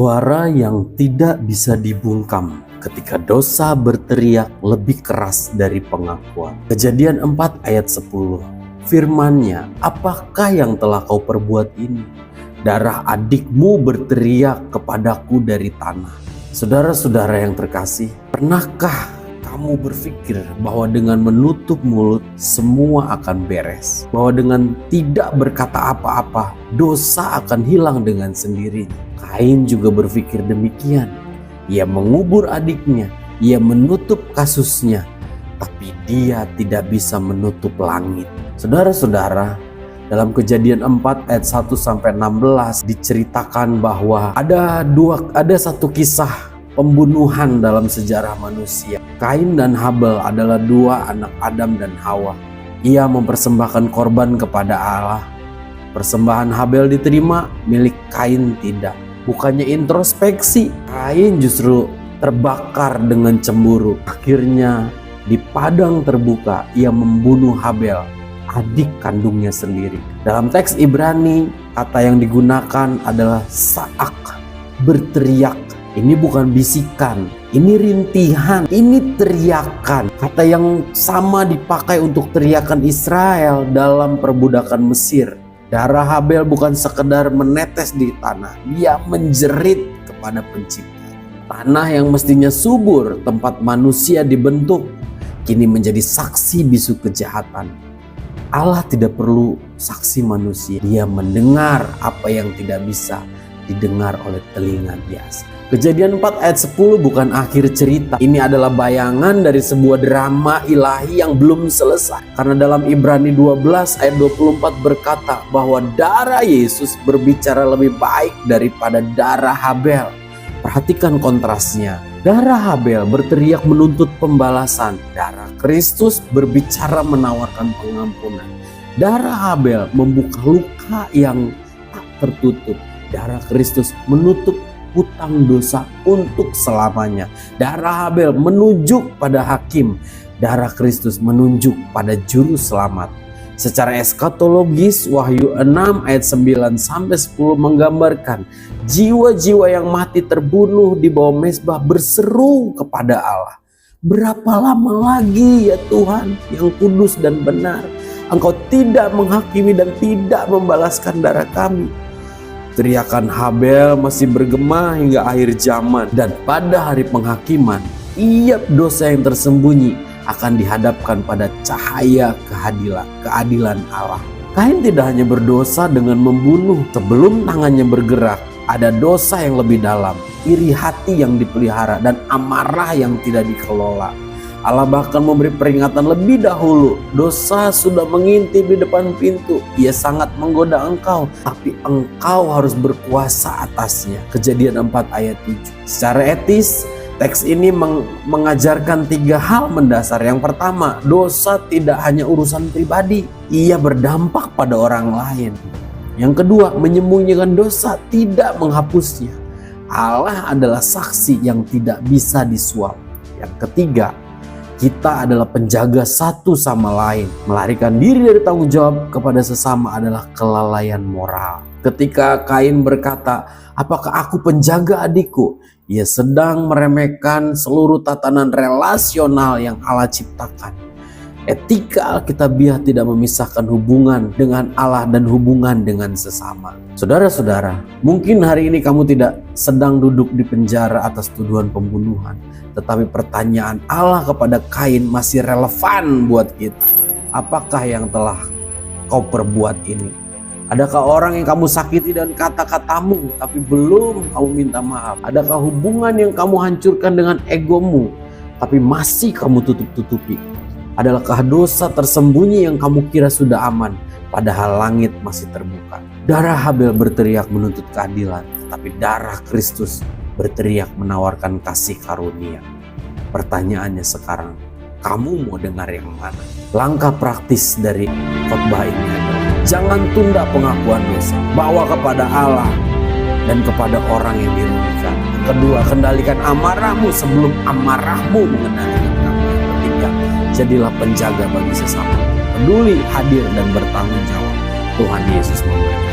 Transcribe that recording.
Suara yang tidak bisa dibungkam ketika dosa berteriak lebih keras dari pengakuan. Kejadian 4 ayat 10. Firman-Nya, apakah yang telah kau perbuat ini? Darah adikmu berteriak kepadaku dari tanah. Saudara-saudara yang terkasih, pernahkah kamu berpikir bahwa dengan menutup mulut semua akan beres? Bahwa dengan tidak berkata apa-apa, dosa akan hilang dengan sendirinya? Kain juga berpikir demikian. Ia mengubur adiknya, ia menutup kasusnya, tapi dia tidak bisa menutup langit. Saudara-saudara, dalam Kejadian 4 ayat 1-16 diceritakan bahwa ada satu kisah pembunuhan dalam sejarah manusia. Kain dan Habel adalah dua anak Adam dan Hawa. Ia mempersembahkan korban kepada Allah. Persembahan Habel diterima, milik Kain tidak. Bukannya introspeksi, Kain justru terbakar dengan cemburu. Akhirnya di padang terbuka ia membunuh Habel, adik kandungnya sendiri. Dalam teks Ibrani, kata yang digunakan adalah saak, berteriak. Ini bukan bisikan, ini rintihan, ini teriakan. Kata yang sama dipakai untuk teriakan Israel dalam perbudakan Mesir. Darah Habel bukan sekedar menetes di tanah, dia menjerit kepada pencipta. Tanah yang mestinya subur, tempat manusia dibentuk, kini menjadi saksi bisu kejahatan. Allah tidak perlu saksi manusia, dia mendengar apa yang tidak bisa didengar oleh telinga biasa. Kejadian 4 ayat 10 bukan akhir cerita. Ini adalah bayangan dari sebuah drama ilahi yang belum selesai. Karena dalam Ibrani 12 ayat 24 berkata bahwa darah Yesus berbicara lebih baik daripada darah Habel. Perhatikan kontrasnya. Darah Habel berteriak menuntut pembalasan. Darah Kristus berbicara menawarkan pengampunan. Darah Habel membuka luka yang tak tertutup. Darah Kristus menutup hutang dosa untuk selamanya. Darah Habel menunjuk pada hakim, darah Kristus menunjuk pada juru selamat. Secara eskatologis, Wahyu 6 ayat 9-10 menggambarkan jiwa-jiwa yang mati terbunuh di bawah mezbah berseru kepada Allah. Berapa lama lagi ya Tuhan yang kudus dan benar, Engkau tidak menghakimi dan tidak membalaskan darah kami? Teriakan Habel masih bergema hingga akhir zaman, dan pada hari penghakiman, tiap dosa yang tersembunyi akan dihadapkan pada cahaya keadilan Allah. Kain tidak hanya berdosa dengan membunuh sebelum tangannya bergerak, ada dosa yang lebih dalam, iri hati yang dipelihara dan amarah yang tidak dikelola. Allah bahkan memberi peringatan lebih dahulu. Dosa sudah mengintip di depan pintu. Ia sangat menggoda engkau, tapi engkau harus berkuasa atasnya. Kejadian 4 ayat 7. Secara etis, teks ini mengajarkan 3 hal mendasar. Yang pertama, dosa tidak hanya urusan pribadi. Ia berdampak pada orang lain. Yang kedua, menyembunyikan dosa tidak menghapusnya. Allah adalah saksi yang tidak bisa disuap. Yang ketiga, kita adalah penjaga satu sama lain. Melarikan diri dari tanggung jawab kepada sesama adalah kelalaian moral. Ketika Kain berkata, apakah aku penjaga adikku? Ia sedang meremehkan seluruh tatanan relasional yang Allah ciptakan. Etika Alkitabiah tidak memisahkan hubungan dengan Allah dan hubungan dengan sesama. Saudara-saudara, mungkin hari ini kamu tidak sedang duduk di penjara atas tuduhan pembunuhan, tetapi pertanyaan Allah kepada Kain masih relevan buat kita. Apakah yang telah kau perbuat ini? Adakah orang yang kamu sakiti dan kata-katamu, tapi belum kamu minta maaf? Adakah hubungan yang kamu hancurkan dengan egomu, tapi masih kamu tutup-tutupi? Adalahkah dosa tersembunyi yang kamu kira sudah aman, padahal langit masih terbuka? Darah Habel berteriak menuntut keadilan, tetapi darah Kristus berteriak menawarkan kasih karunia. Pertanyaannya sekarang, kamu mau dengar yang mana? Langkah praktis dari khotbah ini adalah jangan tunda pengakuan dosa, bawa kepada Allah dan kepada orang yang dirugikan. Kedua, kendalikan amarahmu sebelum amarahmu mengendalikan kamu. Yang ketiga, jadilah penjaga bagi sesama. Peduli, hadir dan bertanggung jawab. Tuhan Yesus memberkati.